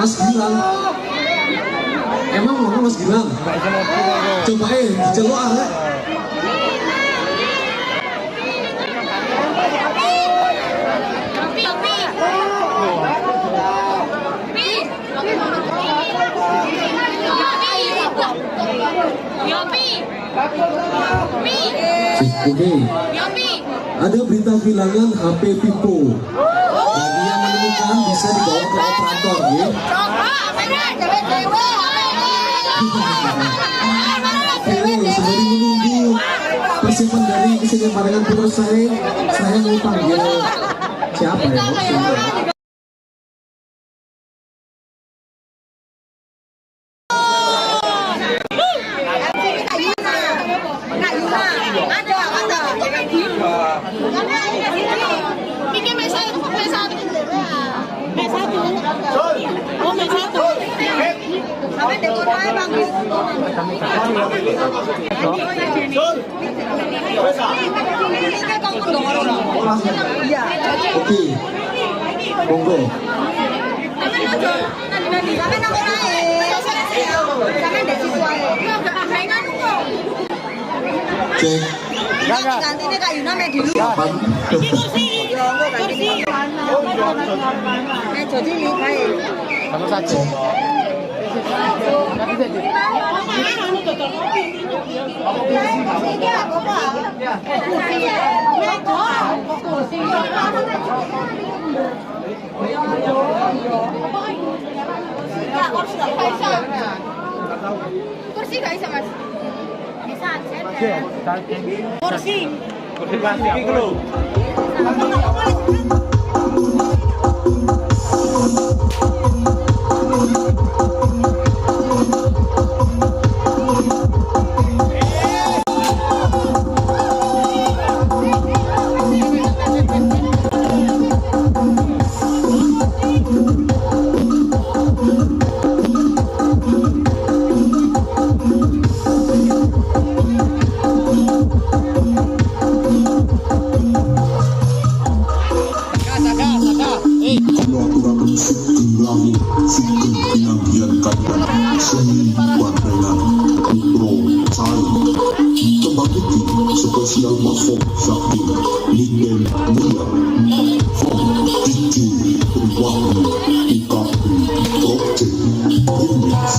Mas Gilang. Emang mau Mas Gilang? Coba diceluk arek. Oke. Ada berita kehilangan HP Vivo. Bagi yang menemukan bisa dibawa ke operator, ya. Oke, sembari menunggu persiapan dari kesenian padangan terus saya mau panggil siapa ya? Oke, monggo. Cek. Gantinya Kak Yuna main dulu. Jadi ini baik. Satu saja. Kursi nggak bisa mas? Bisa aja. Kursi plastik dulu. Spesial Mahfud Sakti Niken Mulia From DJ Perwahyu Ikapri Project Remix.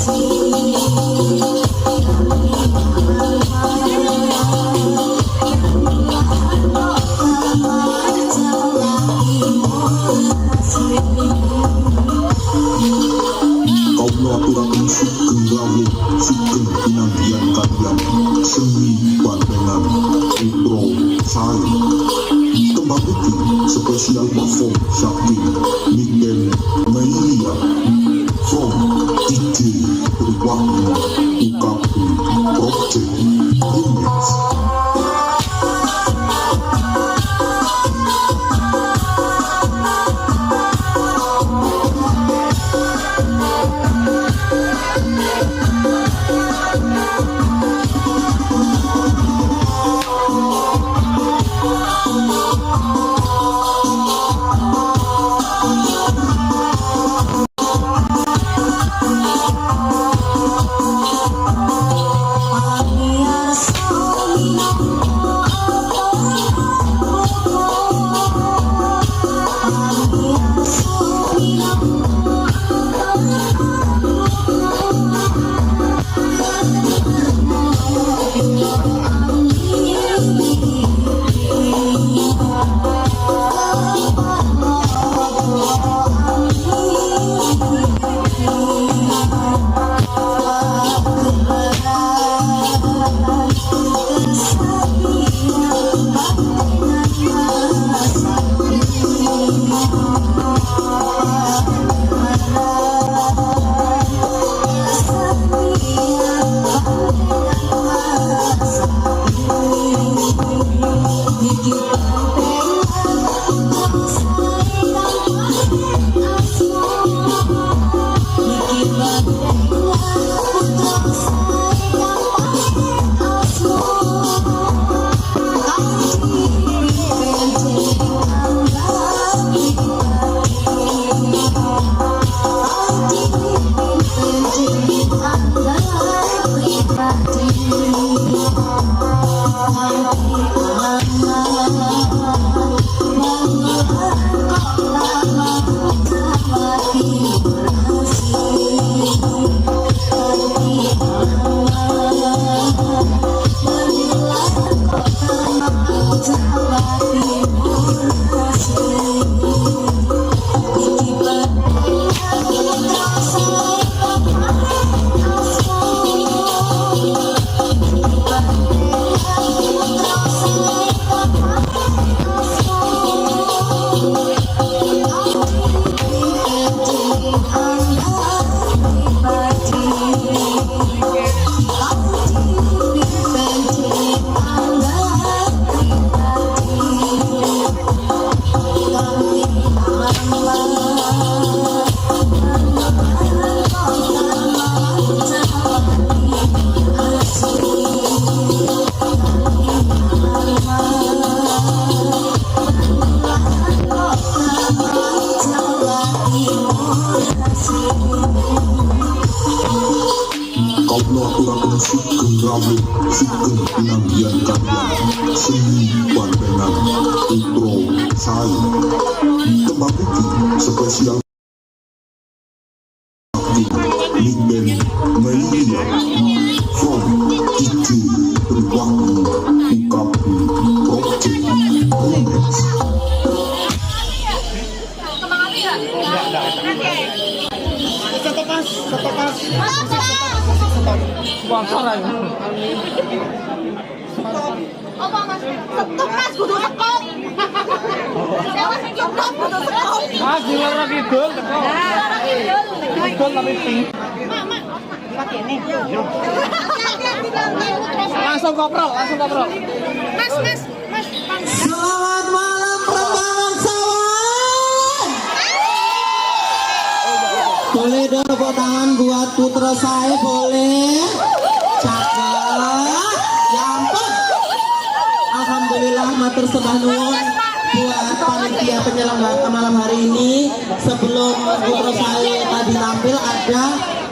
Kaulah aturakan sugeng rawuh, sugeng pinanggihan kalian, seni bandengan, intro, sae. Kembang iki spesial perform Syakir, Niken, Meilia, from DJ Perwahyu, UKP, Project, Remix. Sugeng rawuh, sugeng pinanggihan kalian, seni bandengan, intro, sae. Kembang iki spesial Niken, Meilia, from DJ Perwahyu, UKP, Project, Remix. Sponsor aja. Apa mas? Stop mas, kudu rekop. Sewa sing jomblo kudu rekop. Mas di luar kidul teko. Kidul tapi pink. Pakai ini. Langsung koprol. Mas. Selamat malam Prambanan Sawan. Boleh dong tepuk tangan buat putra saya, boleh? Cakep. Ya ampun. Alhamdulillah matur sembah nuwun buat panitia penyelenggara malam hari ini. Sebelum putra saya tadi tampil ada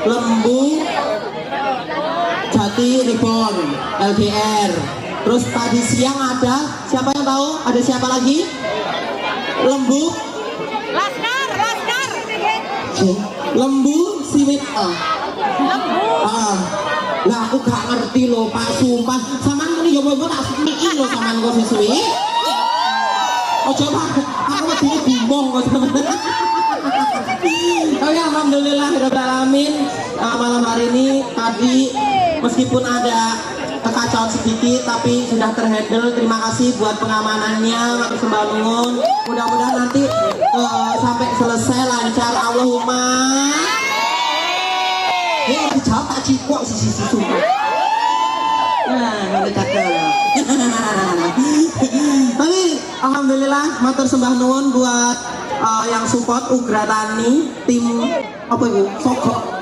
Lembu Jati Reborn LGR. Terus tadi siang ada siapa yang tahu? Ada siapa lagi? Lembu Laskar. Lembu Siwit Lah aku gak ngerti loh Pak, sumpah. Saman ini ya bobo tak mikir loh saman kok siswi. Oh coba aku mesti bingung kok teman. Oh ya alhamdulillah rabbil alamin. Malam hari ini tadi meskipun ada kekacauan sedikit tapi sudah terhandle. Terima kasih buat pengamanannya, matur sembah nuwun. Mudah-mudahan nanti sampai selesai lancar Allahumma. Ya dijawab tak cikok sisi sumpah. Nah, udah cakep. Tapi alhamdulillah matur sembah nuwun buat yang support Ugra Tani, tim apa itu? Soko.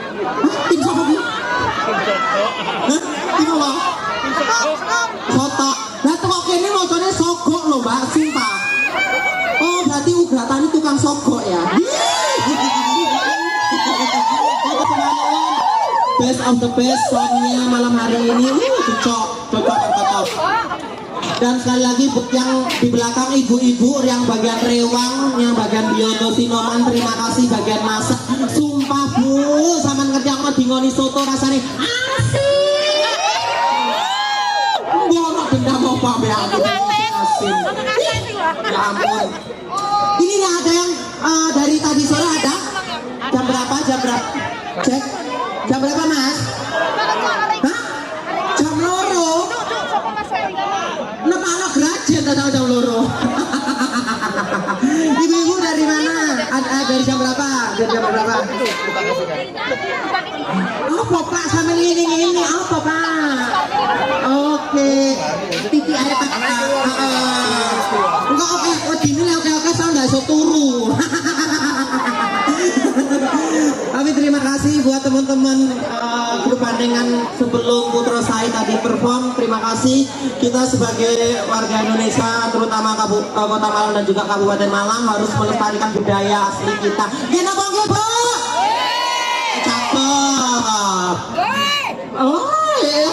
Tim Soko Bu? Tim apa? Soto. Nah tuh kene mocone Soko loh Mbak, sumpah. Oh berarti Ugra Tani tukang Soko ya? Best of the best soundnya malam hari ini cocok. Dan sekali lagi yang di belakang ibu-ibu yang bagian rewang, yang bagian bioto sinoman, terima kasih bagian masak. Sumpah Bu, sama ngerti aku dingoni soto rasanya asin. Bono dendam apa be aku asin. Ya ampun. Ini nih ada yang dari tadi sore ada. Jam berapa? Cek. Jam berapa Mas? Hah? Jam loro. Nepakno grajen atau jam loro. Ibu-ibu dari mana? Dari jam berapa? Dari jam berapa? Apa Pak? Sama ini apa Pak? Oke. Titi ada Pak. Enggak oke. Dini oke saya nggak iso turu. Tapi terima kasih buat teman-teman grup pandangan sebelum Putra Sai tadi perform. Terima kasih. Kita sebagai warga Indonesia, terutama Kota Malang dan juga Kabupaten Malang harus melestarikan budaya asli kita. Gimana Bang Bu? Cakep. Oh, ya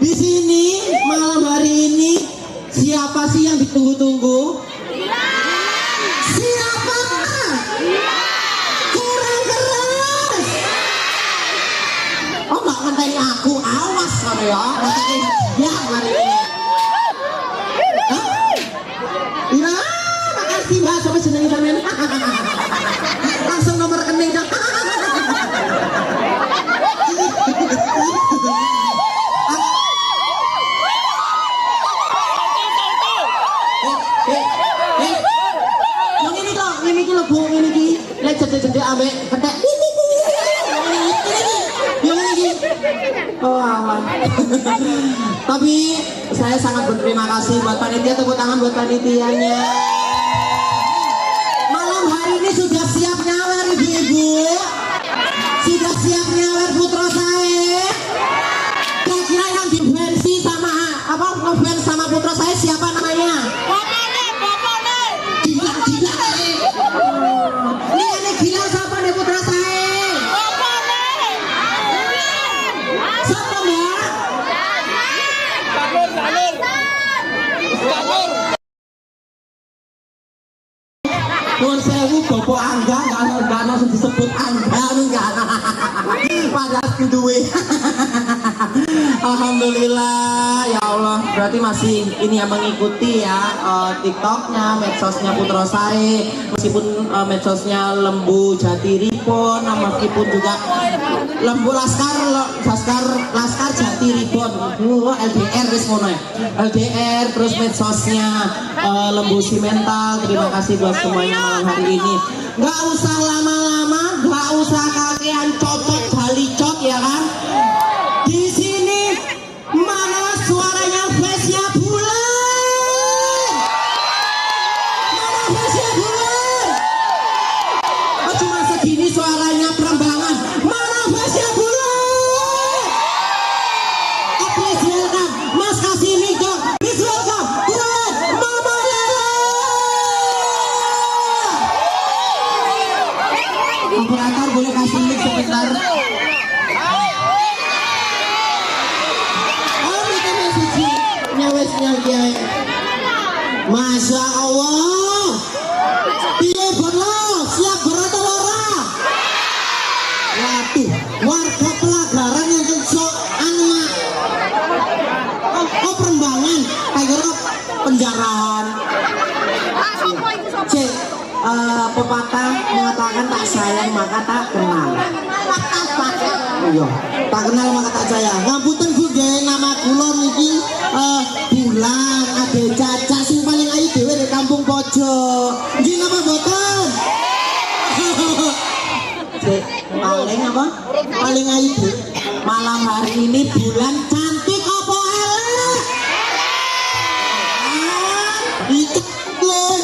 Di sini malam hari ini siapa sih yang ditunggu-tunggu? Siapa? Kurang keras. Oh nggak ngenteni aku, awas kan ya. Ya hari ini. Iya, makasih Mbak. Coba jenengi sampean. Langsung nomor rekening dong. Jadi ambek petek. Oh aman. Tapi saya sangat berterima kasih buat panitia, tepuk tangan buat panitianya. Malam hari ini sudah siap nyawer ibu-ibu. Sudah siap nyawer Putra Sai. Kira-kira yang difansi sama apa ngefans sama Putra Sai siapa namanya? Gila siapa nih Putra Sai? Siapa Mbak? Nuwun sewu Bapak Angga nggak langsung disebut Angga enggak. Padahal duwe. Alhamdulillah ya Allah, berarti masih ini yang mengikuti ya TikToknya, medsosnya Putra Sai, meskipun medsosnya Lembu Jatiribon, meskipun juga Lembu Laskar Jatiribon, LDR wis ngono ya, LDR, terus medsosnya Lembu Simental. Terima kasih buat semuanya malam hari ini. Nggak usah lama-lama, nggak usah kakean cocok balicot ya kan. Di sini mana suaranya Vesya Bulan? Mana Vesya Bulan? Oh cuma segini suaranya Perambangan. Mana Vesya Bulan? Oh please welcome Mas Kasimiko. Please welcome Bulan Mama Lela. Operator boleh kasih mic sebentar. Masya Allah. Piye bono siap berat ora? Waduh, warga pelagaran yang kesok anak. Oh, perembangan, kayak gitu penjarahan. Ah, sopo itu sopo? Cek, pepatah mengatakan tak sayang maka tak kenal. Iya, tak kenal maka tak sayang. Ngapunten Bu nggih, nama kula niki Bulan Ade Caca sing paling ayu dhewe di kampung pojok. Nggih napa mboten? Cek, paling apa? Paling ayu dhewe. Malam hari ini Bulan cantik apa elek? Itu loh.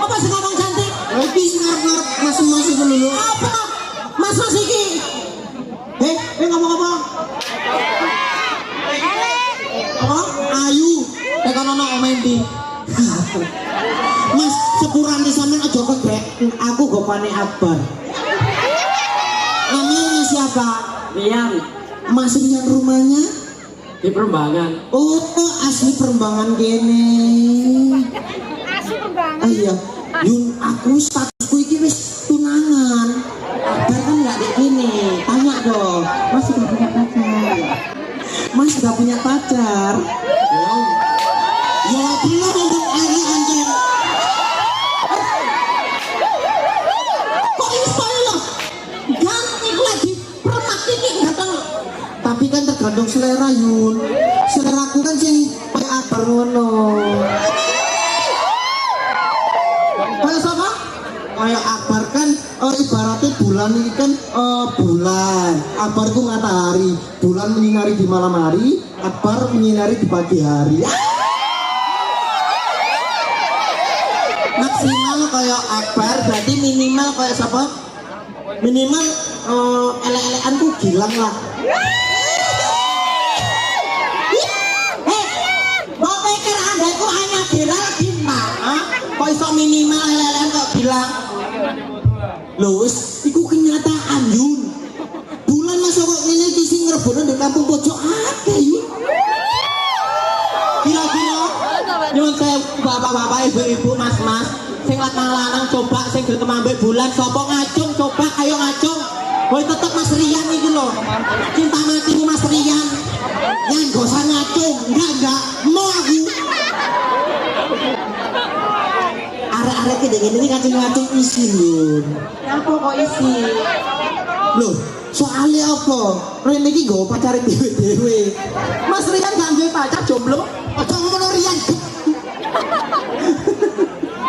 Apa sih ngomong cantik? Iki ngarep-ngarep masing-masing dulu. Apa? Mas iki. Ngomong apa? Apa? Ayu. Tekan ono omendi. Mas, sepurane sampean aja kegrek. Aku gopane Akbar. Namanya siapa? Rian Mas Rian rumahnya? di Perembangan. Oh, asli Perembangan kene. Asli perbangan. Iya. Yun, aku statusku iki wis tunangan. Akbar kan nggak kayak gini. Tanya dong. Mas sudah punya pacar? Mas sudah punya pacar? Belum. Ya belum untuk anak anjing. Kok iso lo? Ganti lagi permak ini datang. Tapi kan tergantung selera Yun. Selera aku kan sing kayak Akbar ngono. Kayak siapa? Kayak Akbar kan ibaratnya bulan ini kan bulan. Akbar itu matahari. Bulan menyinari di malam hari, Akbar menyinari di pagi hari. Maksimal kayak Akbar berarti minimal kayak siapa? Minimal elek-elekanku Gilang lah. Kok pikir andaku hanya Gilang gimana? Kok iso minimal elek-elekan kok Gilang? Loh, iku kenyataan Yun. Bulan masa kok ngene iki sing ngrebono di kampung pojok akeh Yun. Kira-kira nyuwun saya bapak-bapak, ibu-ibu, mas-mas sing lanang-lanang coba sing gelem ambek Bulan sapa ngacung coba ayo ngacung. Woi tetep Mas Rian iki lho. Cinta matimu Mas Rian. Yang gak usah ngacung, enggak mau aku. Arek-arek gede-gede ini ngacung-ngacung isi Yun. Apa kok isi? Loh, soalnya apa? Rene iki nggo pacare dhewe-dhewe. Mas Rian gak duwe pacar jomblo? Aja ngono Rian.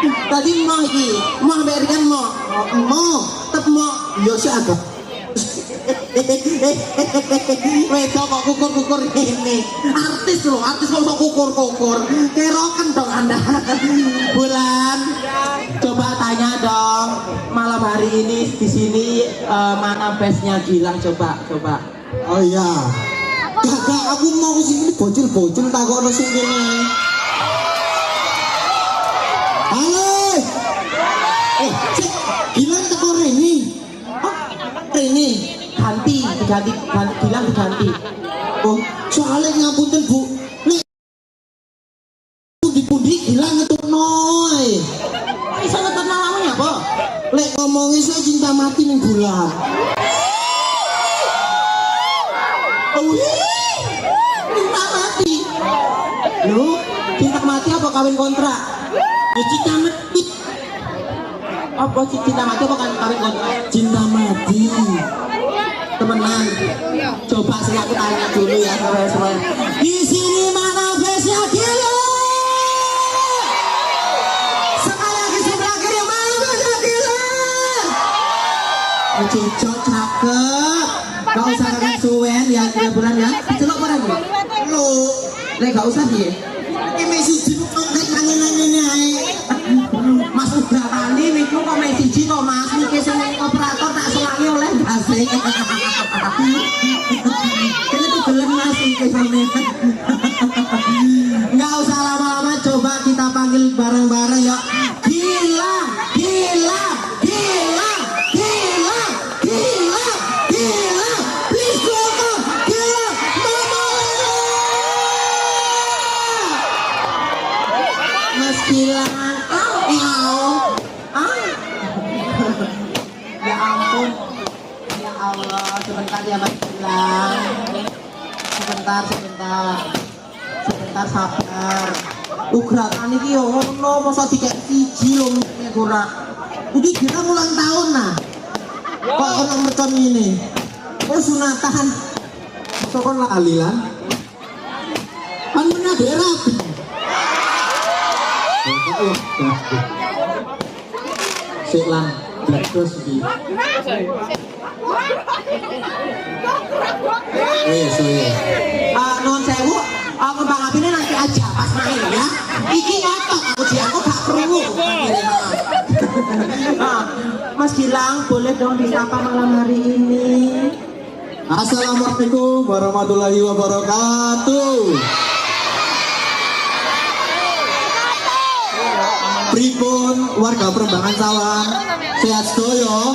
Tadi mau iki, mau ambek Rian mau. Tetep mau. Yo sik agak. Wedok kok kukur-kukur ini. Artis loh, artis kok kukur-kukur. Keroken dong Anda. Bulan, coba tanya dong. Malam hari ini di sini mana bestnya Gilang coba. Oh iya. Kakak aku mau kesini bocil-bocil takut sing kene. Halo. Cek, Gilang teko rene. Rene ganti Gilang diganti. Oh, soalnya ngapunten Bu. Nek pundi-pundi Gilang ngetutno ae. Iso ngetutno awakmu apa? Lek ngomongi saya cinta mati ning Bulan. Oh, cinta mati. Lho, cinta mati apa kawin kontrak? Ya cinta mati. Apa sih cinta mati apa kawin kontrak? Cinta mati. Temenan. Coba sih aku tanya dulu ya semua. Di sini mana bestnya Gilang? Sekali lagi sebelah kiri mana bestnya Gilang? Cocok cakep. Gak usah kakak suwen ya 3 bulan ya. Celok barang bu. Lo, gak usah dia. Messi jitu kok kangen-kangen ae. Mas udah kali niku kok Messi jitu Mas niki sing operator tak selangi oleh asik. Ini tuh gelem Mas iki sampean. Enggak usah lama-lama, coba kita panggil bareng-bareng ya. Gilang, Gilang, Gilang, Gilang, Gilang, Gilang. Please go on. Gilang, mama. Mas Gilang, ya ampun, ya Allah. sebentar ya Mas Gilang. Sebentar sabar. Gerakan iki yo ngono mosok dikek siji lho nek ora. Iki girang ulang tahun nah. Kok ono mercon ini? Oh sunatan. Mosok kon lali lan. Kan meneh rapi. Sik lan, terus iki. Wes. Non sewu, kembang apinya nanti aja pas main ya. Iki nyotok aku gak perlu. Mas Gilang, boleh dong disapa malam hari ini? Assalamualaikum warahmatullahi wabarakatuh. Pripun warga Perembangan Sawang, sehat sedoyo?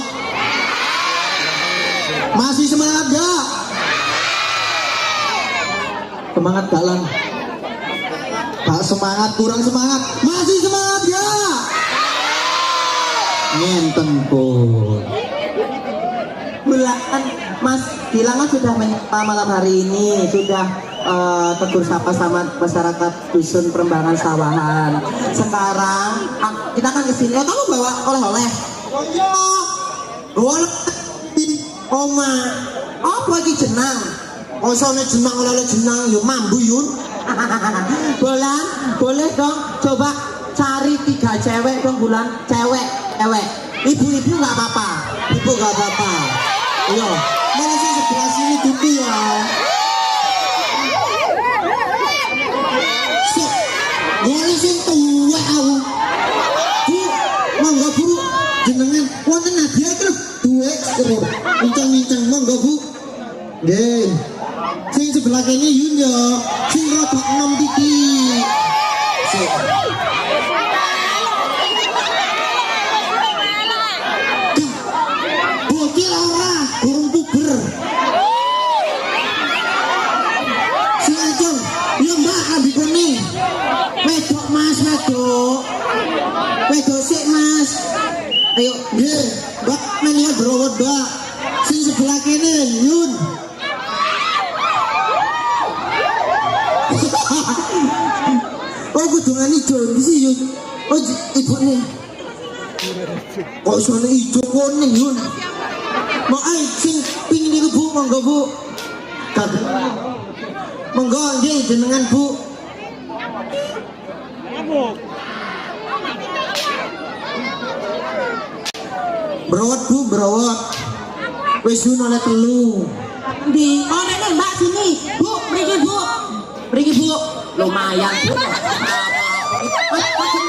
Masih semangat gak? Semangat gak lan? Gak semangat, kurang semangat. Masih semangat gak? Ngenten pun. Bulan Mas Gilang kan sudah menyapa malam hari ini, sudah tegur sapa sama masyarakat dusun Perembangan Sawahan. Sekarang kita kan kesini, kamu bawa oleh-oleh. Oma, apa lagi jenang? Osone jenang oleh jenang, yuk mambu yun. Boleh dong, coba cari 3 cewek dong Bulan, cewek. Ibu-ibu nggak apa-apa, Ayo, mana sih sebelah sini dulu ya. Boleh sih tuwek aku. Bu, monggo Bu, jenengan wonten hadiah terus duwe terus. Incang-incang monggo Bu. Nggih. Sing sebelah kene yun ya, sing rodok enom titik. Sik. Bocil ora, burung puber. Sing ajeng, ya Mbak ambil kuning. Wedok Mas, wedok sik Mas. Ayo, nggih, Mbak meneh browot Mbak. Sing sebelah kene yun. Oh kudungan ijo di sini yun. Oh ibu nih. Kok soalnya ijo kuning yun. Mau ayo sing pingin itu Bu, monggo Bu. Kagak. Monggo nggih jenengan Bu. Berawat Bu, berawat. Wis yun oleh telu. Di oh nenek Mbak sini. Bu, Pergi Bu. Lumayan Bu. Macam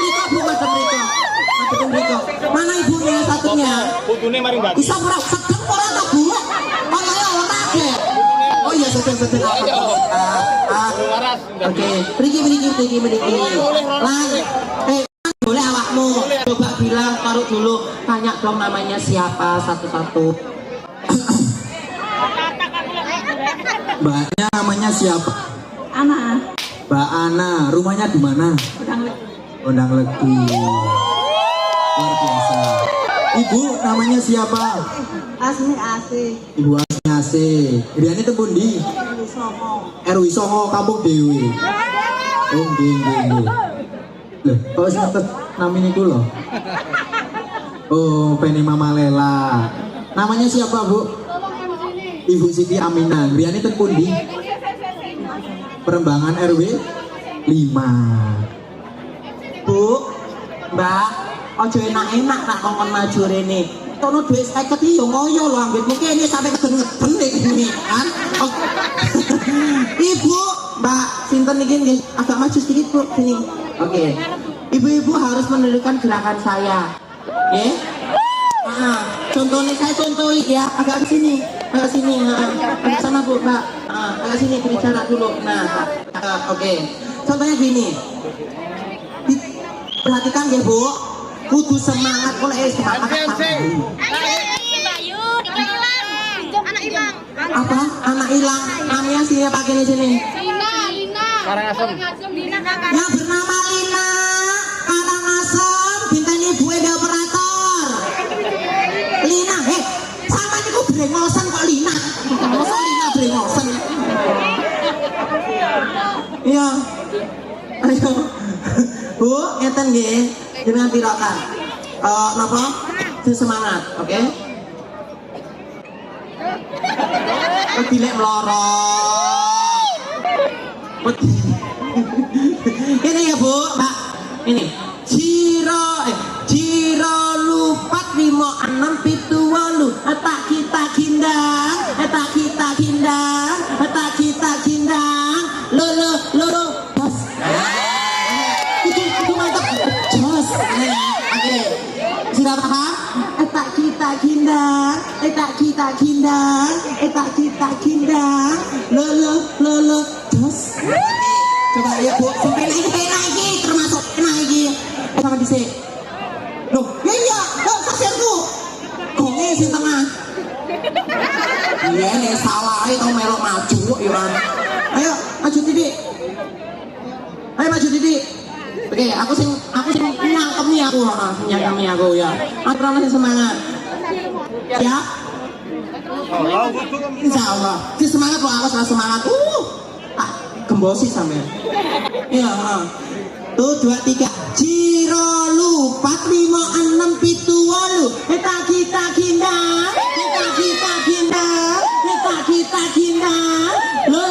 mereka. Mana ibunya satunya? Putune mari Mbak. Bisa berapa? Sedang orang tak Bu? Mana ya orang pakai? Oh iya sedang. Oke, pergi. Lang, boleh awakmu. Coba bilang taruh dulu. Tanya dong namanya siapa satu-satu. Mbaknya namanya siapa? Ana. Mbak Ana, rumahnya di mana? Gondang Legi. Luar biasa. Ibu namanya siapa? Asmi Asih. Ibu Asmi. Riani tepun di RW Songo Kampung Dewi. Oh nggih. Loh, kok wis ngetet namine iku lho. Oh, Peni Mama Lela. Namanya siapa, Bu? Ibu Siti Aminah. Riani tepun di Perembangan RW 5. Bu, Mbak, ojo enak-enak tak kongkon maju rene. Tono duit 50 yo ngoyo lho ambek mungkin ini sampai keden-keden iki kan. Ibu, Mbak, sinten iki nggih agak maju sedikit Bu sini. Oke. Ibu-ibu harus menirukan gerakan saya. Nggih? Contohnya saya contohin ya, agak ke sini. Agak sana Bu, Mbak. Agak sini bicara dulu. Nah, oke. Contohnya gini. Perhatikan ya Bu, kudu semangat semangat. Anak hilang. Apa? Anak hilang. Namanya siapa pakai di sini? Lina. Karangasem. Lina Yang bernama Lina. Karangasem. Bintang ibu ada operator. Lina, sama ini kok brengosan kok Lina. Iya. Ayo. Bu, ngeten nggih. Jenengan tirakan. Napa? Semangat, oke? Dilek melorot. Ini ya Bu, Pak. Ini. Ciro lupat 5678 tak kita kindang, tak kita kindang, tak kita kindang. Lo bos. Itu mantap. Jos. Oke. Sudah paham? Tak kita kindang, tak kita kindang, tak kita kindang. Lo jos. Coba ya Bu, sampai lagi termasuk lagi. Sama di sini. Loh, ya iya, lo kasirku. Gonge sing tengah. Iya nih salah itu melok maju ya. Ayo maju titik. Ayo maju titik. Oke, aku sing nyangkemi aku, nyangkemi aku ya. Aturan sing semangat. Siap? Insya Allah. Si semangat loh, aku salah semangat. Gembosi sampean. Iya, Tuh 2 3. Ciro lupat 5678. Tak kita kindang, tak kita kindang, tak kita kindang. Lo.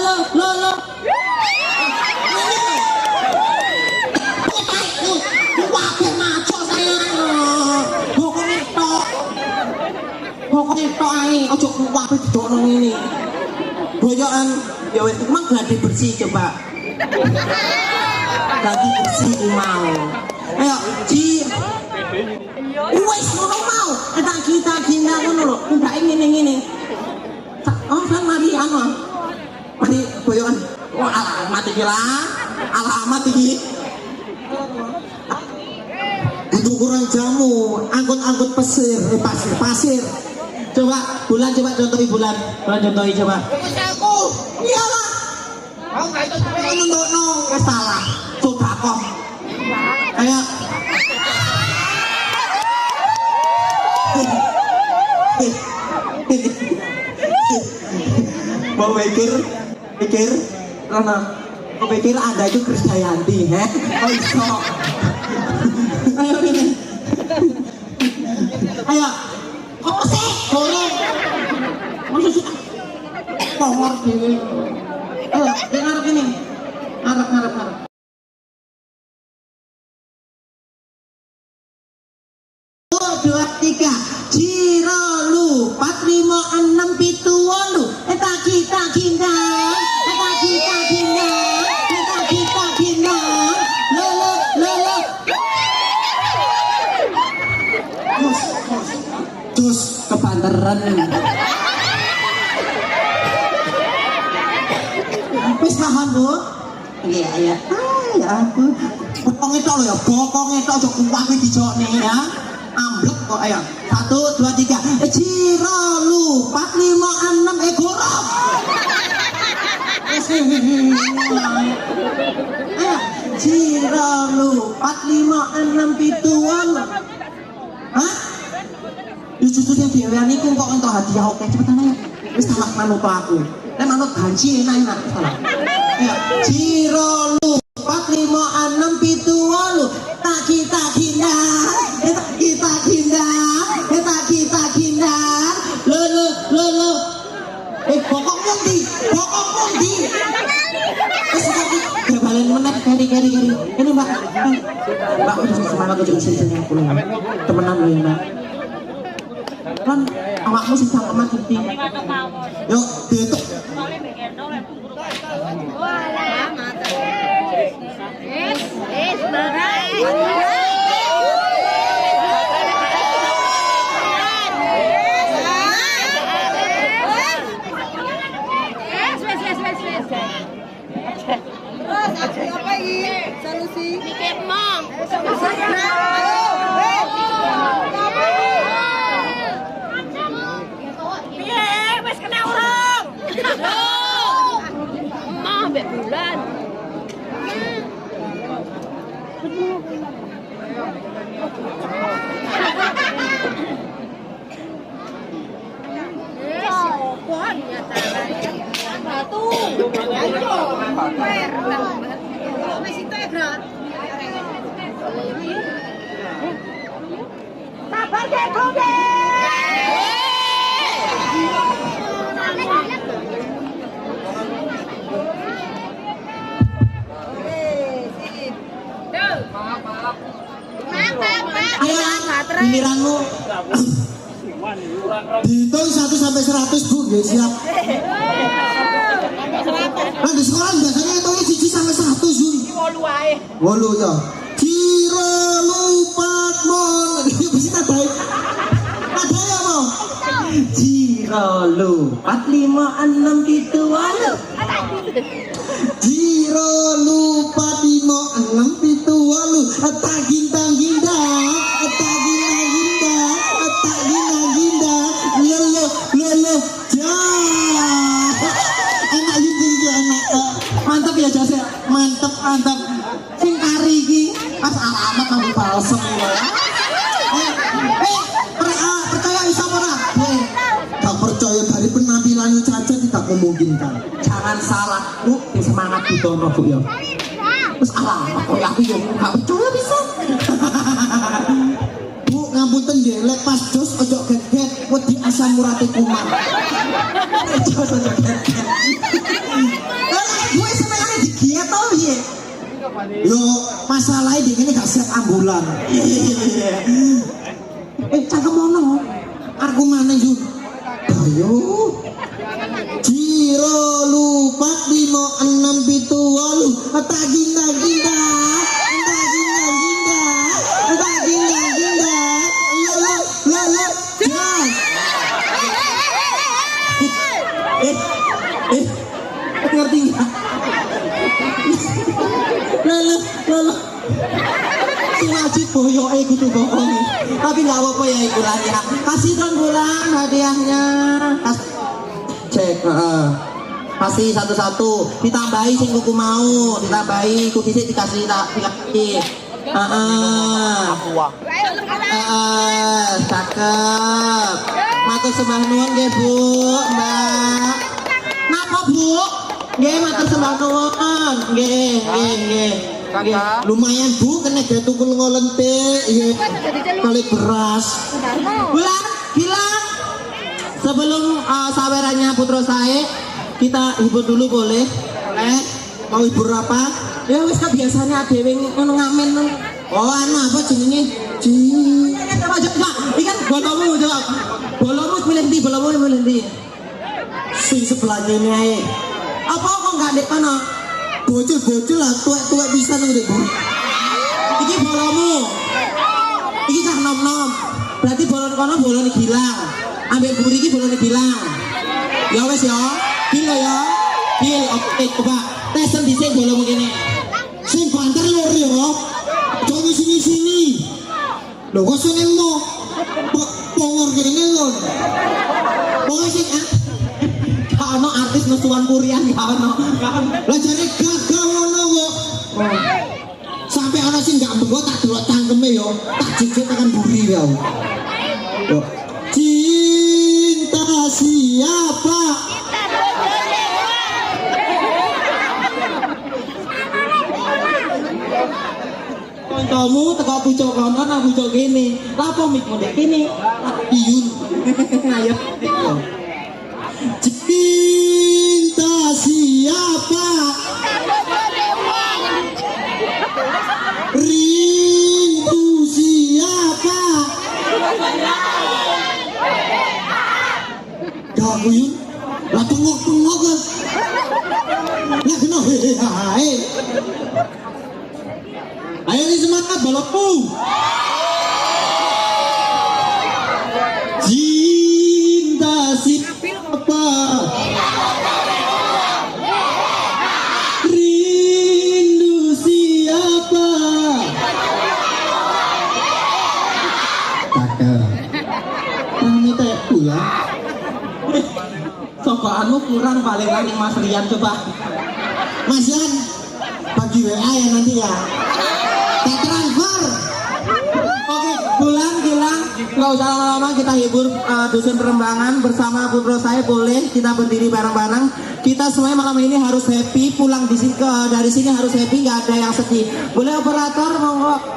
Wakil maco saya. Pokoknya tok ae, ojo kuwat didokno ngene. Boyokan ya wis emang gladi bersih coba. Gladi bersih mau. Ayo, wis ngono mau. Tak kita kindang ngono lho. Ndak ngene-ngene. Oh, sang mari anu. Mari boyokan. Wah, alamat iki lah. Alamat iki. Untuk kurang jamu, angkut pasir. Coba bulan, coba contohi bulan contohi coba. Aku, iyalah. Mau nggak itu no, salah, sudah kok. Ayo. Mau pikir, Rana. Mau pikir Anda itu Krisdayanti, Oh iso. Ayo ini. Ayo. Kok sih? Boleh. Masuk sih. Pohor dhewe. Ayo, ngarep ini. Ngarep. 2 3. Ciro lupat 5678. Tak kita kindang. Terus kebanteran. Wis paham, Bu? Iya. Ya ampun. Bokong itu loh ya, bokong itu aja kuat dijokne ya. Amblek kok ayo. 1 2 3. Ciro lupat 56 gorok. Ayo, Ciro lupat 5678. Hah? Justru yang diawani ku kok entuk hadiah oke cepetan ayo. Wis tamak manut aku. Nek manut ganji enak salah. Ya, Ciro lupat 5678. Tak kita kindang. Lo. Pokok mundi. Wis kok balen meneh keri. Ini Mbak. Mbak semangat aja sini aku. Temenan lho Mbak. Kan awakmu sing cangkeman gede. Yuk, dituk. Apa ini? Solusi? Mikir mong. Wes kena orang. Mah mbek bulan. Batu. Ayo. Sabar deh, Kobe. Ayo, giliranmu. Dihitung 1 sampai 100 Bu, ya siap. Nah di sekolah biasanya hitungnya 1 sampai 100 Jun. 8 ya. Jiro lupat mon. Ya mesti nadai. Nadai apa? Jiro lupat 5 6 7 8. Jiro lupat 5 6 7 8. Tagintang ginda. Mantap ya Jas ya, mantap. Sing kari iki pas alamat kamu balsem ya. Percaya bisa ora? Gak percaya dari penampilannya Caca tidak memungkinkan. Jangan salah, Bu, semangat Budono Bu ya. Terus alamat koyo aku yo gak percaya bisa. Bu, ngapunten nggih, lek pas jos ojo get-get wedi asam urate kuman. Jos ojo get-get. Gue senengane digiat tau ya. Yo masalahnya di sini gak siap ambulan. Cangkem mono. Aku mana Jun? Ayo. Jiro lupat 5 6 7 8. Taginda. Ngerti nggak? Lalu si wajib boyoke kudu bohong. Tapi nggak apa-apa ya ibu ya. Kasih dong bulan hadiahnya. Cek, kasih satu-satu. Ditambahi sing kuku mau, ditambahi kuku sih dikasih dikasih. Cakep. Matur sembah nuwun nggih Bu, Mbak. Napa Bu? Nggih matur sembah nuwun. Nggih. Lumayan Bu, kena dia tukul ngolentik. Nggih. Kali beras. Bulan, bilang. Sebelum sawerannya Putra Sae, kita hibur dulu boleh? Mau hibur apa? Ya wis biasanya dhewe ngono ngamen. Oh, apa jenenge? Coba, ikan bolomu jawab. Bolomu milih ndi? Sing sebelahnya ini ae. Apa kok enggak ndek kono? Bocil lah, tuwek bisa nang ndek. Iki bolomu. Iki cah nom-nom. Berarti bolon kono bolone Gilang. Ambek buri iki bolone Gilang. Ya wis ya. Gila ya. Gil, oke coba. Tesen dhisik bolomu kene. Sing banter lur ya. Jangan sini. Lho kok seneng mo. Pongor kene lho. Pokoknya sing ono artis nesuan Kurian ya ono. Lah jare gagal ngono kok. Sampai ana sing gak mbengok tak delok cangkeme yo, tak jejet tekan buri ya. Yo. Cinta siapa? Kancamu teko pucuk kono nang pucuk kene. Lapo mikmu ndek kene? Iyun. Ayo. Cinta siapa? Rindu siapa? Gak Yun. Lah tengok kan. Lah kena hehehe. Ayo ni semangat balapku. Cinta siapa? Rindu siapa? Cakep. Ini teh ya. Cobaanmu kurang paling yang Mas Rian coba. Mas Rian bagi WA ya nanti ya. Tak transfer. Oke, Gilang nggak usah lama-lama, kita hibur dusun Perembangan bersama Putro saya. Boleh kita berdiri bareng-bareng. Kita semuanya malam ini harus happy. Pulang di sini dari sini harus happy, nggak ada yang sedih. Boleh operator monggo.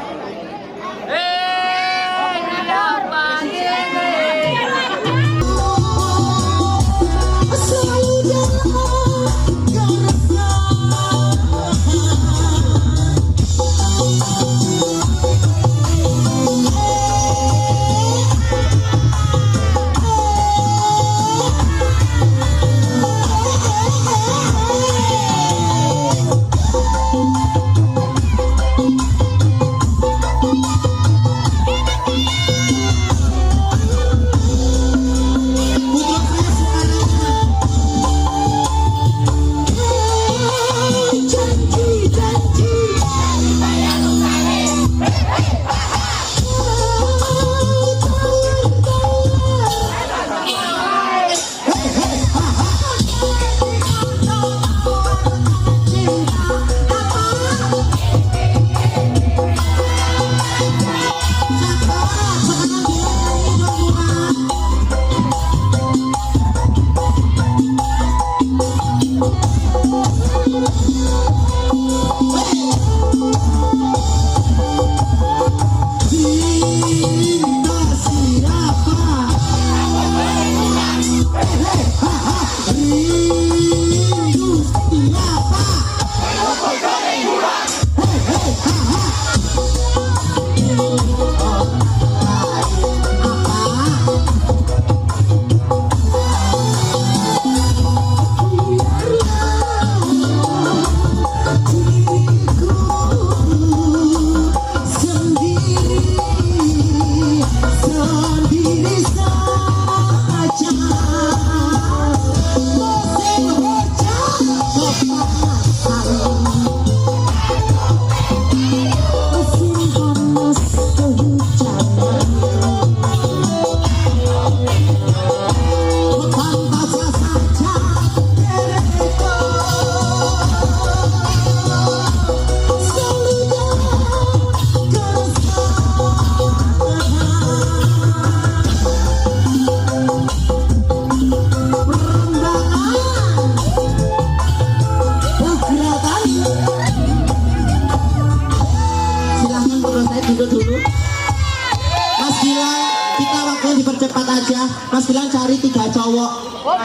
Mas bilang cari 3 cowok.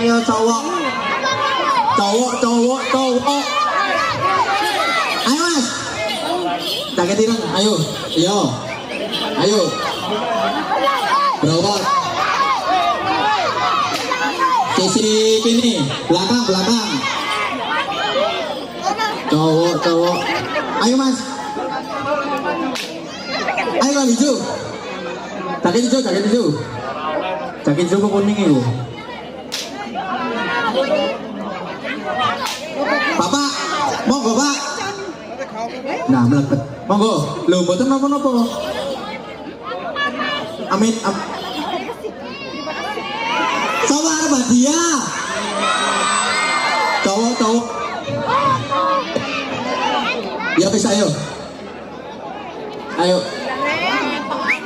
Ayo cowok. Cowok. Ayo Mas. Jaketin, ayo. Ayo. Berapa? Sisi kini, belakang. Cowok. Ayo Mas. Ayo Bang hijau. Jaket hijau. Jaket hijau kok kuning itu. Bapak, monggo Pak. Nah, mlebet. Monggo. Lho, mboten napa-napa. Amin. Coba arep hadiah. Cowok. Ya bisa ayo.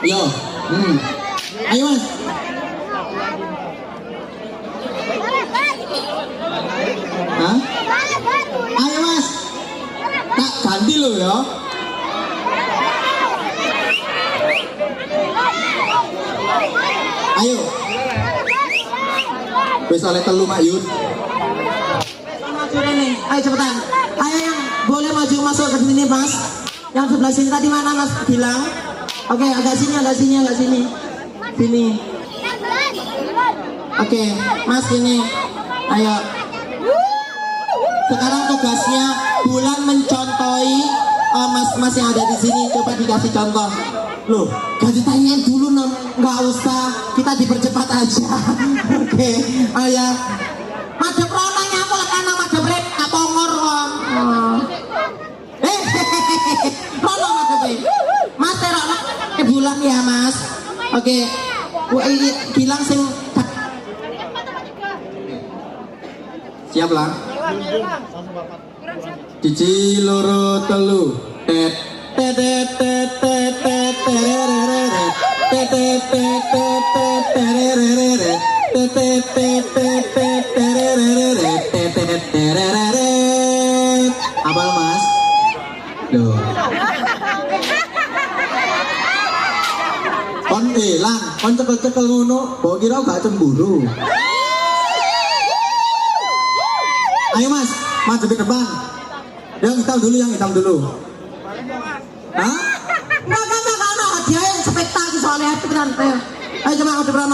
Yo. Ayo Mas. Hah? Ayo Mas. Tak ganti lo ya. Ayo. Wis oleh telu Mak Yud. Maju nih. Ayo cepetan. Ayo yang boleh maju masuk ke sini Mas. Yang sebelah sini tadi mana Mas bilang? Oke, agak sini. Sini. Oke, Mas sini. Ayo. Sekarang tugasnya Bulan mencontohi mas-mas yang ada di sini. Coba dikasih contoh. Loh, gak ditanyain dulu nggak usah. Kita dipercepat aja. Oke, ayo. Madep rono nyamuk karena madep rep kapongor wong. Rono madep. Mas rono Bulan ya Mas. Oke. Bilang sing siap lah. Cici loro telu tet tet tet tet tet tet Abal mas, loh. Kon lang, kon cekel-cekel ngono, mbok kira gak cemburu. Ayo mas, maju ke depan. Yang hitam dulu, yang hitam dulu. Hah? Enggak, dia yang spektakel soalnya itu kan. Ayo coba aku depan.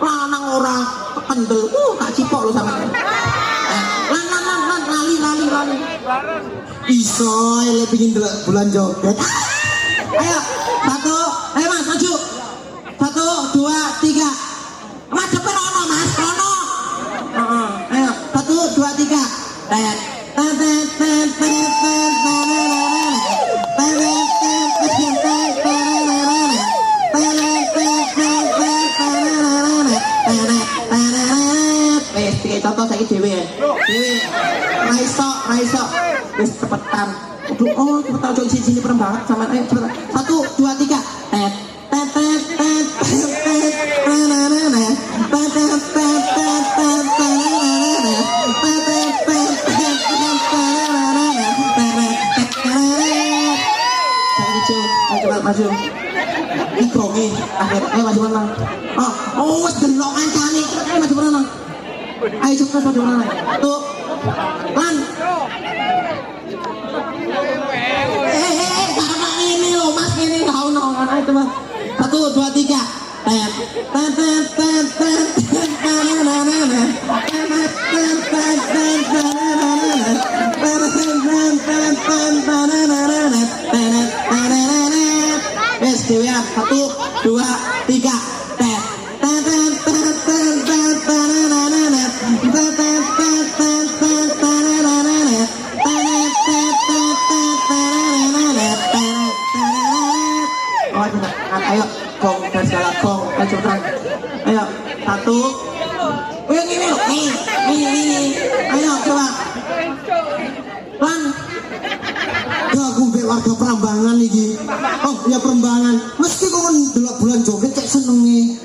Lanang orang kendel. Gak cipok lo sama. Lali. Iso, ele pingin delok bulan joget. Ayo, ayo mas, maju. 1, 2, 3. Mas cepet ono mas, ono. Ayo, 1, 2, 3. Tet. Contoh saya dewe ya. Dewe. Raiso. Wis cepetan. Cepetan coba sini perembangan sama ayo cepetan. 1, 2, 3. Tet. Maju. Ikrongi akhir. Ayo maju mana? Wes delok kancane. Ayo maju mana? Ayo cepet maju mana? Tuh. Lan. Karena ini loh mas ini kau nonton ayo coba. 1, 2, 3. Tet. Yes, dewean. 1, 2, 3. Tet. Ayo, gong dan segala gong. Ayo cepetan. Ayo, 1. Ini loh, ini. Ayo coba. Lan. Ya aku mbek warga Prambanan iki. Oh, ya Prambanan. Meski kok kan delok bulan joget cek senenge.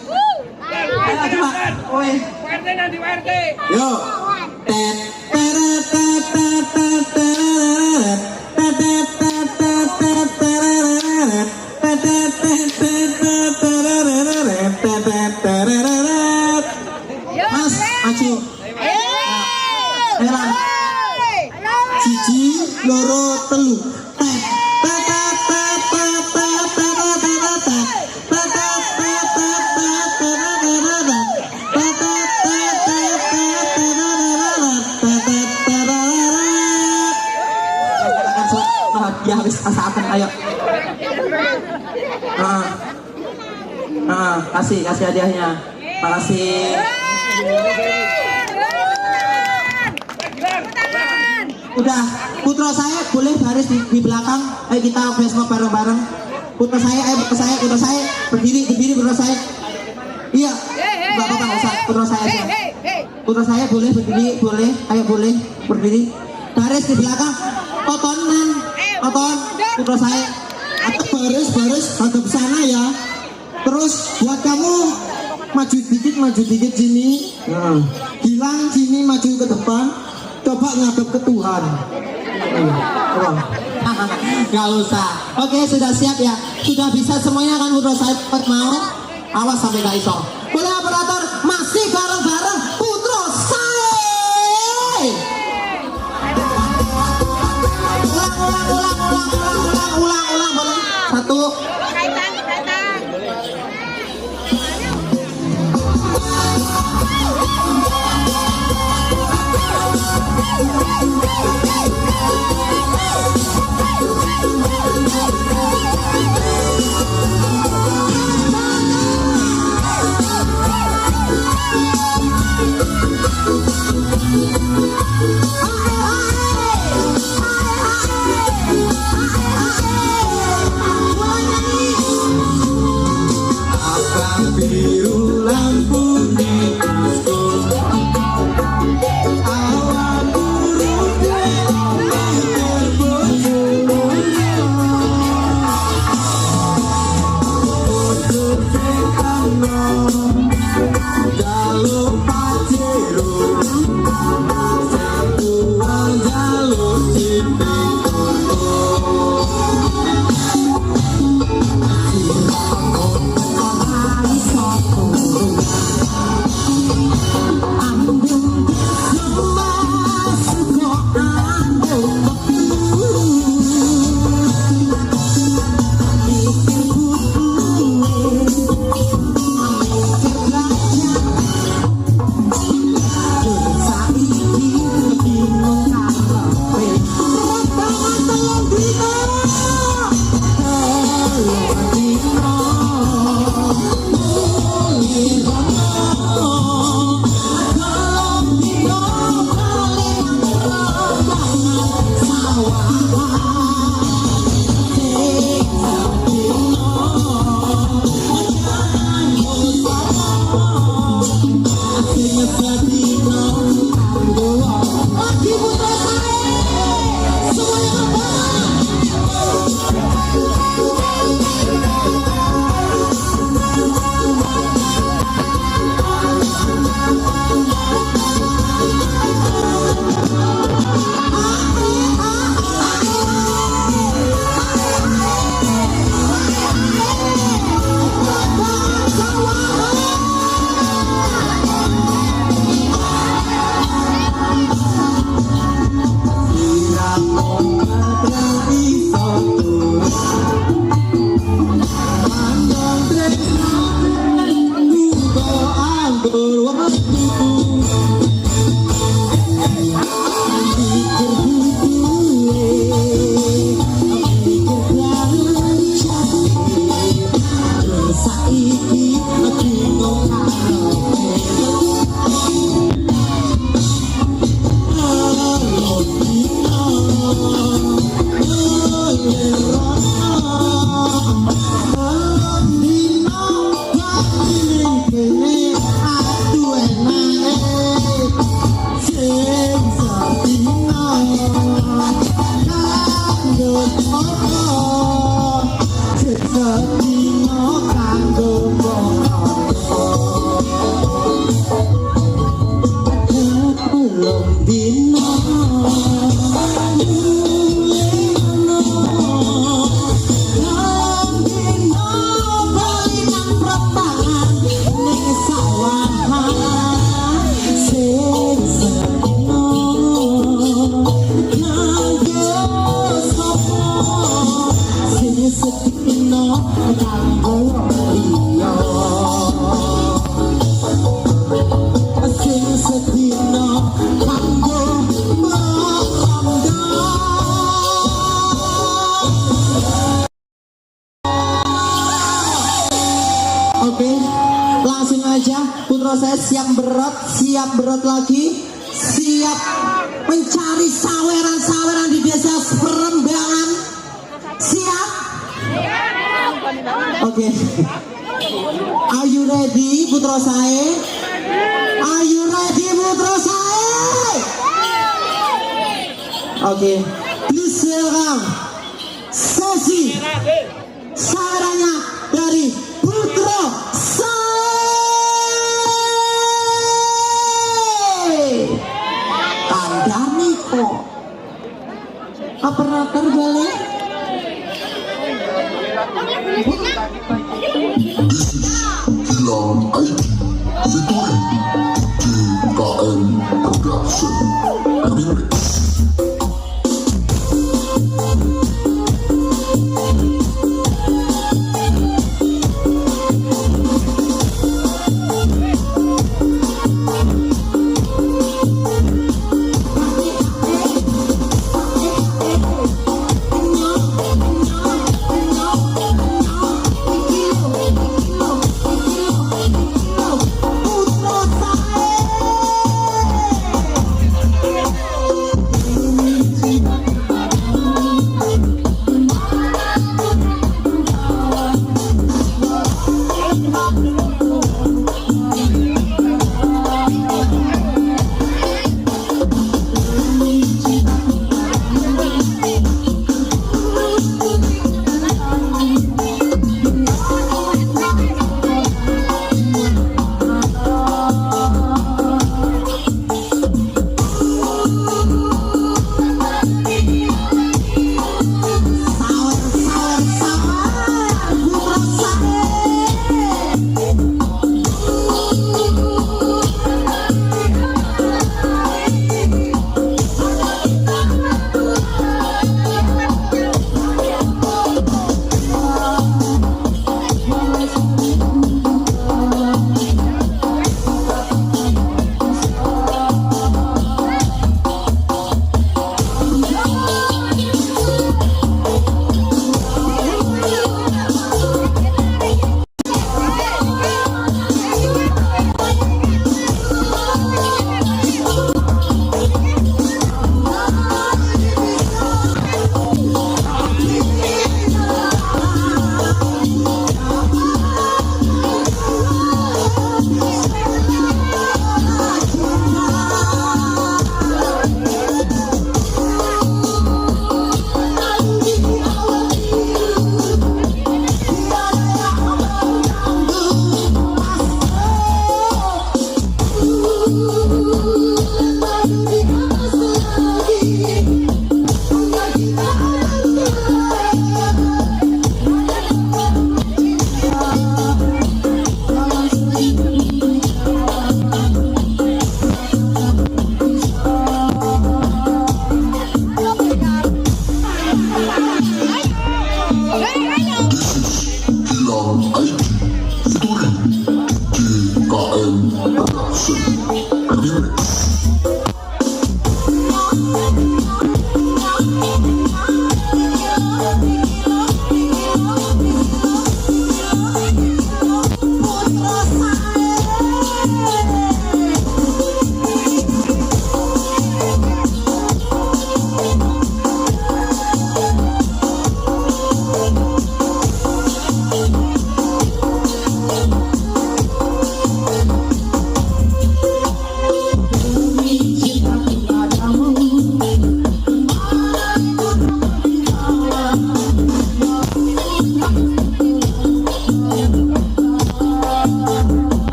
Ayo coba. Kowe. Yo. Mas, maju. Ayo lan. 1, 2, 3. Ya habis asakan ayo. Kasih hadiahnya. Makasih. Udah, putra saya boleh baris di belakang. Ayo kita flashmob bareng-bareng. Putra saya berdiri putra saya. Iya. Enggak apa-apa enggak usah. Putra saya aja. Putra saya boleh berdiri, boleh. Ayo boleh berdiri. Baris di belakang. Toton. Putra saya. Atau baris hadap sana ya. Terus buat kamu maju dikit sini. Hilang sini, maju ke depan. Coba ngadep ke Tuhan. Gak usah. Oke, sudah siap ya. Sudah bisa semuanya kan putra saya mau. Awas sampai gak iso. Boleh operator masih bareng-bareng putra saya. Ulang boleh. 1. Oke, langsung aja putra saya siap berat lagi, siap mencari saweran-saweran di desa Perembangan. Siap? Oke. Are you ready putra saya? Are you ready putra saya? Oke, please welcome sesi sawerannya dari Putra Saya Kandani kok operator boleh? Gilang ID featuring GKM Production Remix. Nyo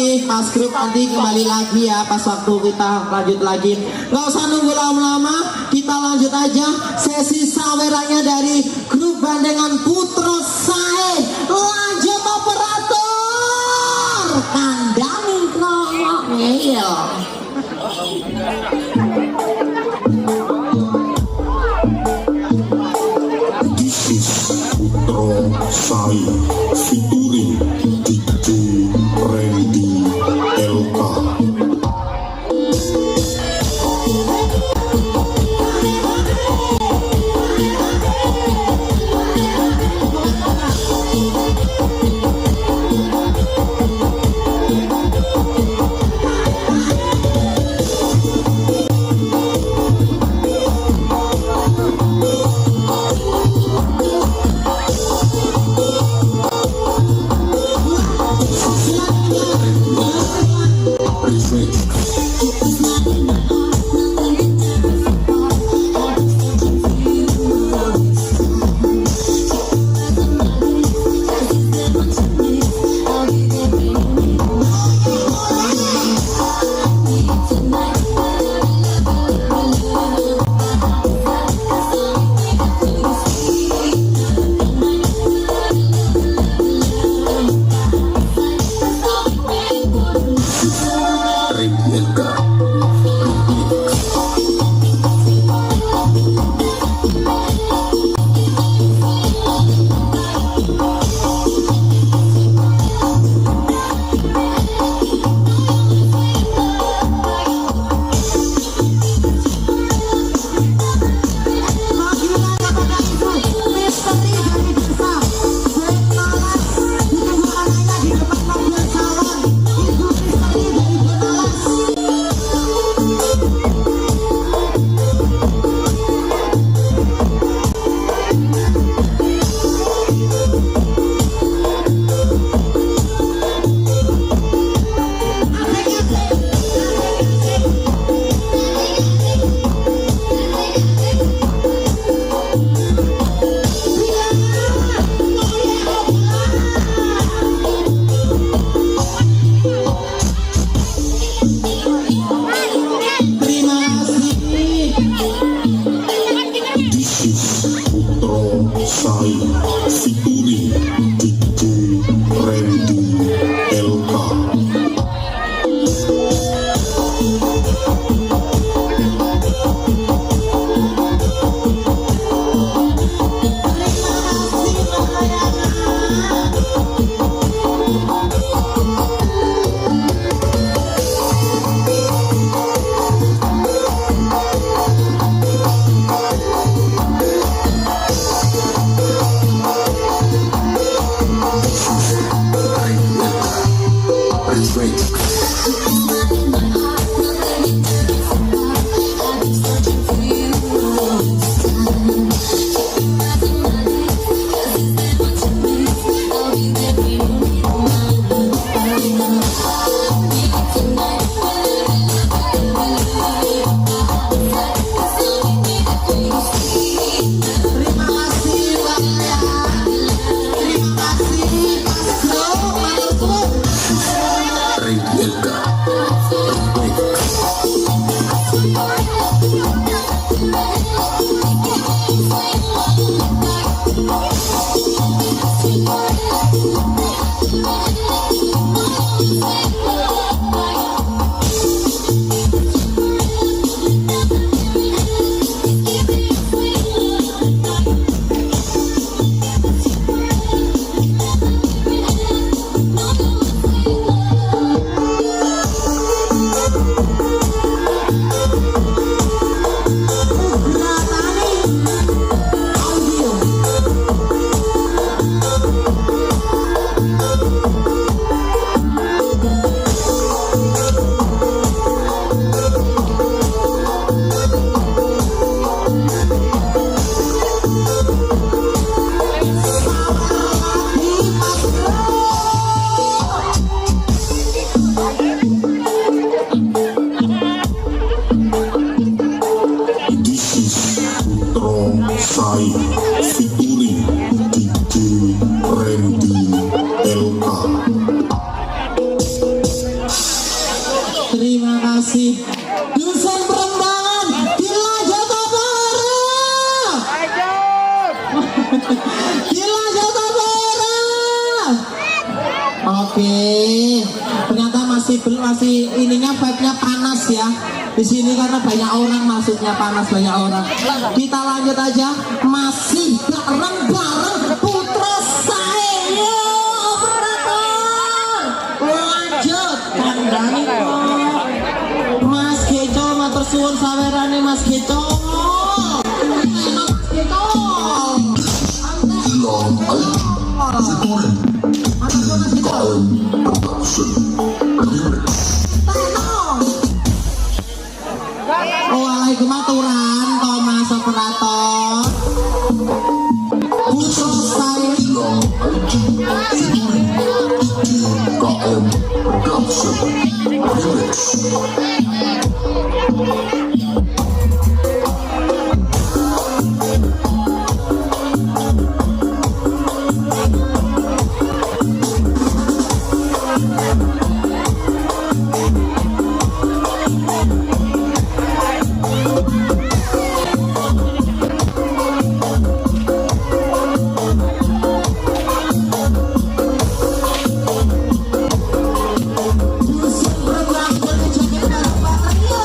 kasih Mas Grup, nanti kembali lagi ya pas waktu kita lanjut lagi. Gak usah nunggu lama-lama, kita lanjut aja sesi sawerannya dari grup Bandengan Putra Sae. Lanjut operator kandang ngeyel. This is Putra Sae featuring DJ Randy LK. Sae featuring DJ Randy LK. Thank you. masih Dusun Perembangan Gila Jota Barat. Gila Jota Barat. Oke, ternyata masih ininya vibe-nya panas ya di sini karena banyak orang, maksudnya panas banyak orang. Kita lanjut aja, masih bareng-bareng Putra saya operator. Lanjut kandani kok Mas Geco, matur suwun sawerane Mas Geco. Mas Geco. Hilang air featuring DKM Production Remix. Waalaikumaturan Thomas operator. Putra saya Hilang air featuring DKM Production Remix. Dusun Perembangan joget bareng-bareng ya.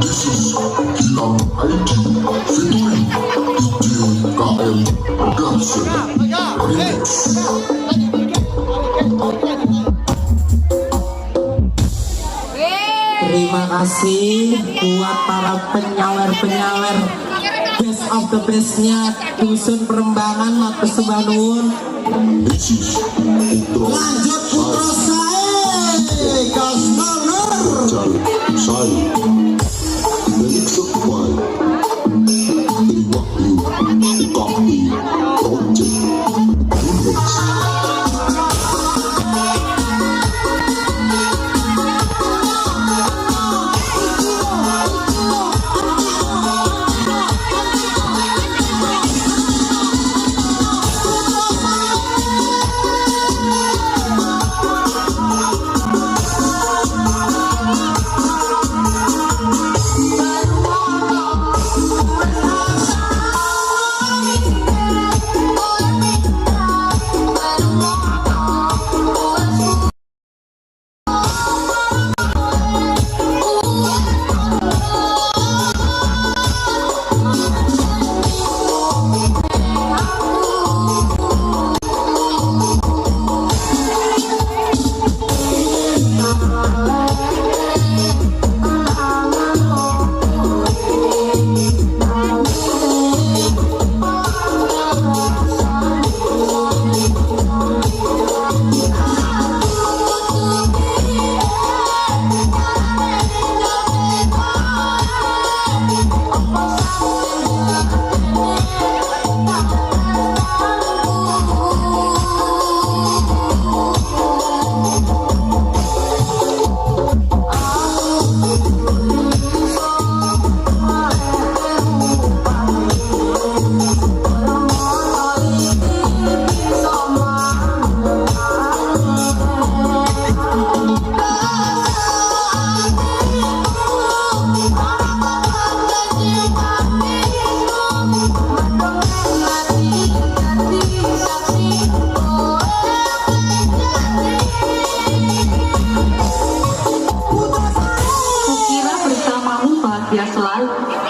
This is Gilang ID featuring DKM Production Remix. Terima kasih buat para penyawer-penyawer best of the bestnya Dusun Perembangan Matur Sembah Nuwun. This is Putra Lanjut Putra Sae Kasmaner. Cari Sai Remix by Triwakyu Kapti Project Remix.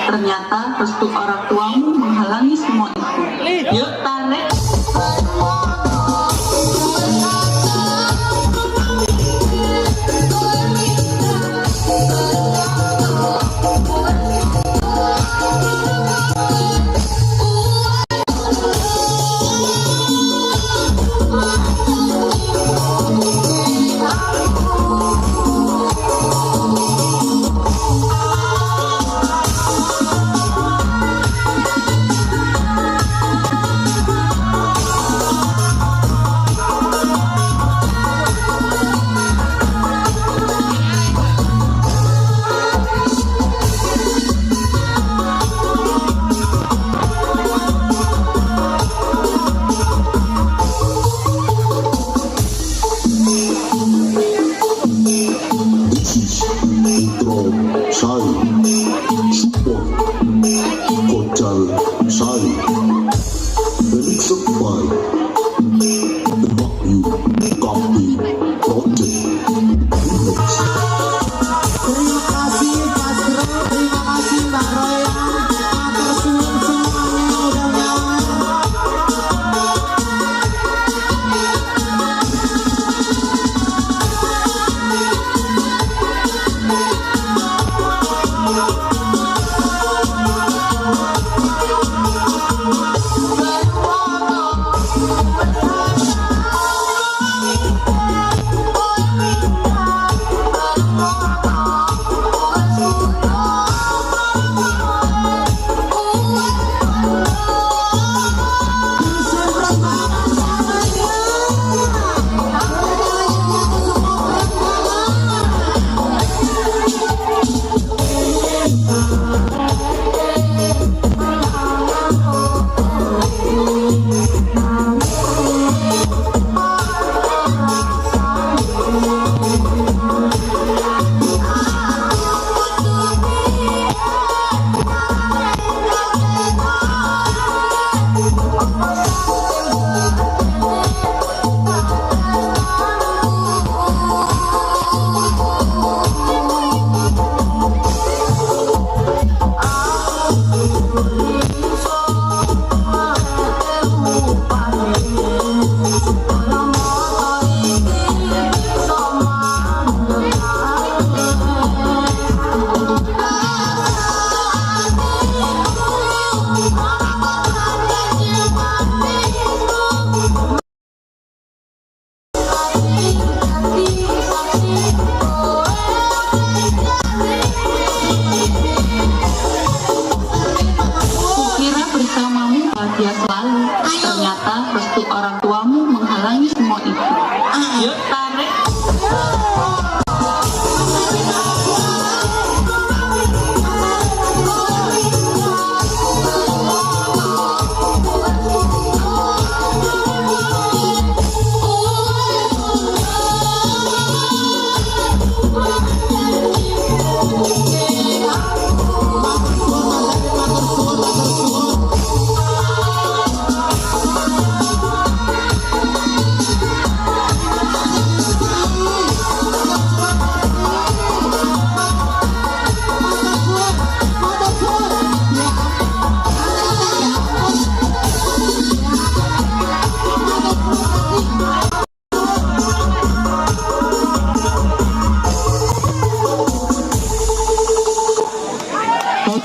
Ternyata restu orang tuamu menghalangi semua itu. Yuk tarik.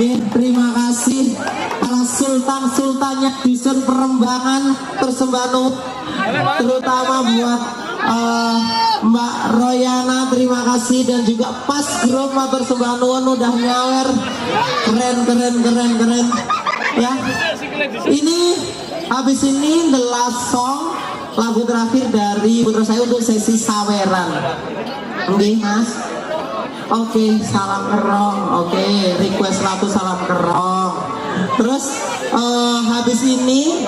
Oke, terima kasih para sultan-sultannya dusun Perembangan Persembanu, terutama buat Mbak Royana, terima kasih, dan juga pas grup Matur Sembah Nuwun udah nyawer, keren ya. Ini habis ini the last song, lagu terakhir dari putra saya untuk sesi saweran. Oke mas. Oke, salam kerong. Oke, request lagu salam kerong. Terus habis ini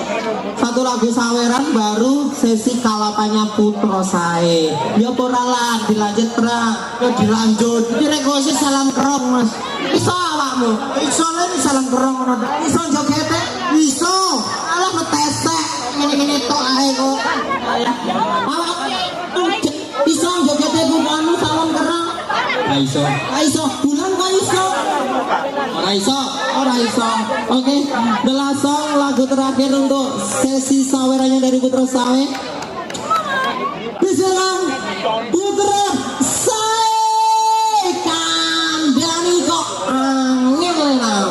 satu lagu saweran, baru sesi kalapanya putra sae. Ya poralan dilanjut perang, ya dilanjut. Iki request salam kerong mas. Iso awakmu? Iso lho salam kerong ngono. Iso jogete? Iso. Alah ngetesek ngene-ngene tok ae kok. Awak iso jogete bukan salam kerong. Aiso, bulan kok iso? Ora iso. Oke, the last song, lagu terakhir untuk sesi sawerannya dari Putra Sawe. Bismillah, Putra Sawe kandhani kok angel nam.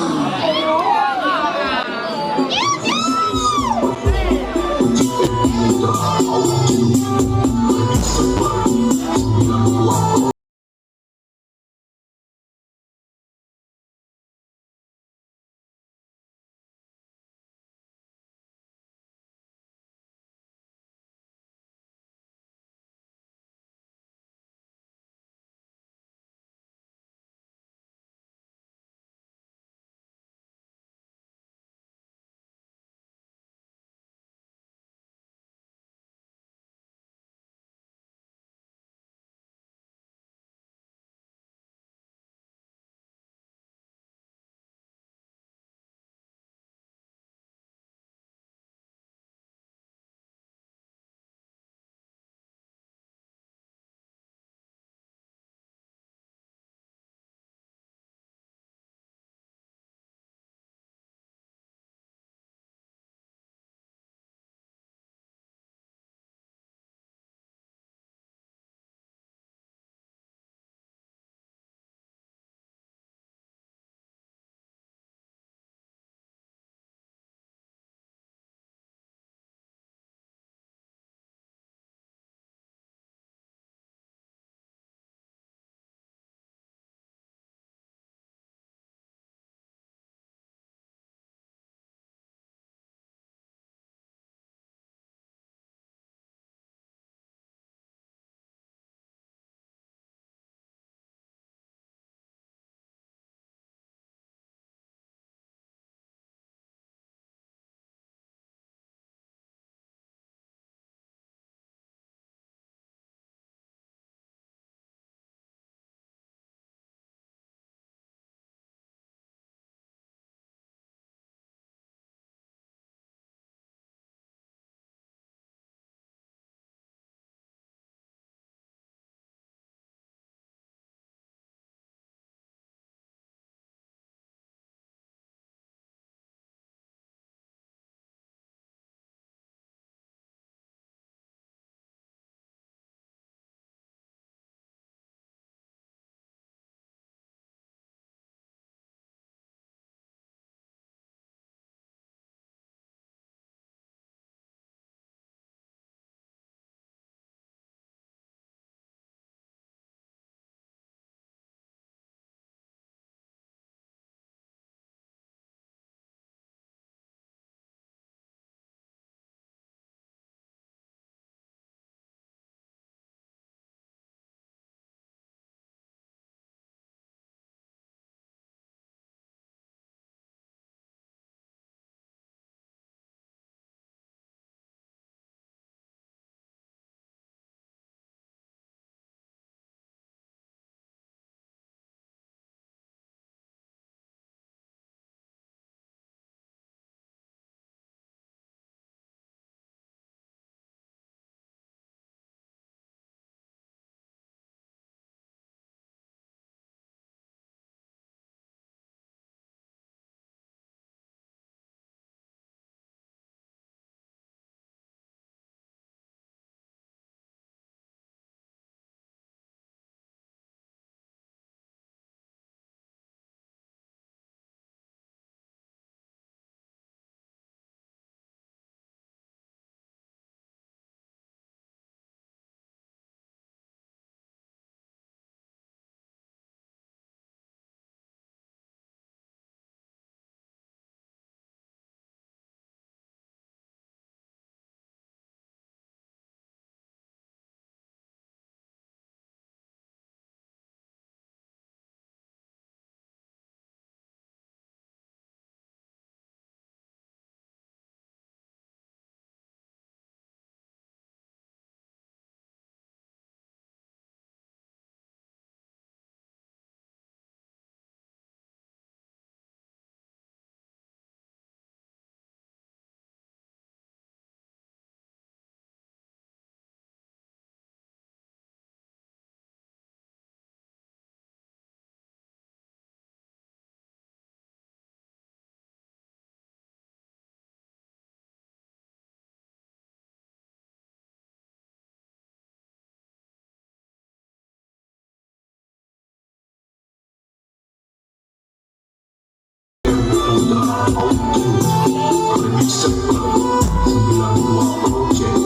Remix September 92 Project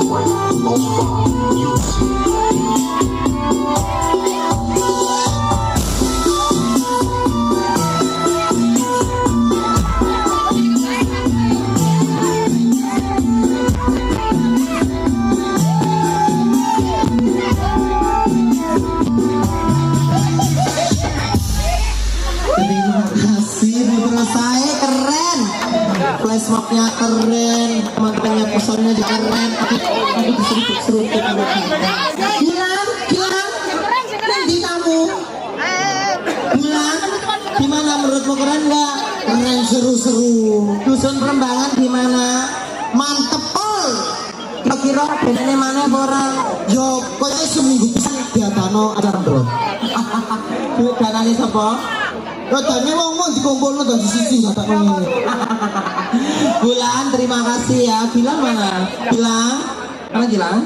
White Lomba Music. Terima kasih putra saya, keren. Flash mobnya keren, makanya pesannya juga keren. Aku diseruput-seruput sama kita. Gilang, nanti kamu. Gilang, gimana menurutmu, keren nggak? Keren, seru-seru. Dusun Perembangan gimana? Mantep pol. Kira-kira bedanya mana orang? Yo, kayaknya seminggu bisa diatano acara bro. Duit dananya siapa? Katanya mau dikumpulin dari sisi nggak tak ini. Bulan, terima kasih ya. Bilang mana? Bilang, mana Gilang?